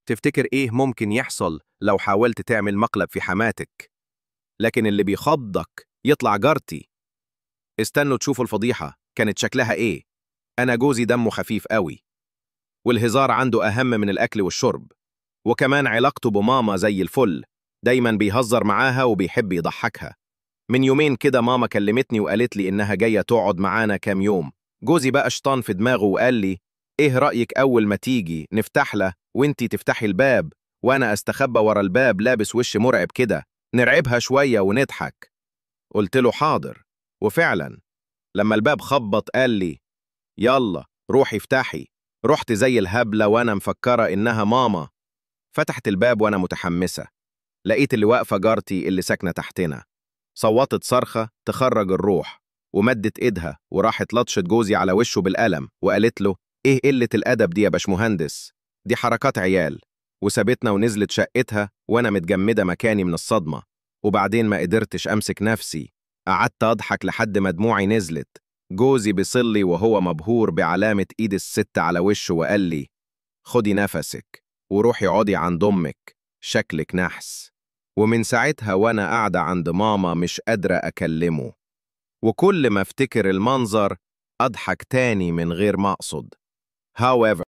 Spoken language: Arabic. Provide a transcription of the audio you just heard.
تفتكر إيه ممكن يحصل لو حاولت تعمل مقلب في حماتك؟ لكن اللي بيخضك يطلع جارتي. استنوا تشوفوا الفضيحة كانت شكلها إيه. أنا جوزي دمه خفيف قوي، والهزار عنده أهم من الأكل والشرب، وكمان علاقته بماما زي الفل، دايما بيهزر معاها وبيحب يضحكها. من يومين كده ماما كلمتني وقالت لي إنها جاية تقعد معانا كام يوم. جوزي بقى شطان في دماغه وقال لي: إيه رأيك أول ما تيجي نفتح له وإنتي تفتحي الباب وأنا أستخبى ورا الباب لابس وش مرعب كده، نرعبها شوية ونضحك. قلت له حاضر، وفعلا لما الباب خبط قال لي: يلا روحي افتحي. رحت زي الهبلة وأنا مفكرة إنها ماما. فتحت الباب وأنا متحمسة، لقيت اللي واقفة جارتي اللي ساكنة تحتنا. صوتت صرخة تخرج الروح، ومدت إيدها وراحت لطشت جوزي على وشه بالقلم وقالت له: إيه قلة الأدب دي يا باشمهندس؟ دي حركات عيال. وسابتنا ونزلت شقتها وأنا متجمدة مكاني من الصدمة. وبعدين ما قدرتش أمسك نفسي، قعدت أضحك لحد ما دموعي نزلت. جوزي بيصلي وهو مبهور بعلامة إيد الست على وشه وقال لي: خدي نفسك وروحي اقعدي عند أمك، شكلك نحس. ومن ساعتها وأنا قاعدة عند ماما مش قادرة أكلمه، وكل ما افتكر المنظر أضحك تاني من غير ما أقصد. However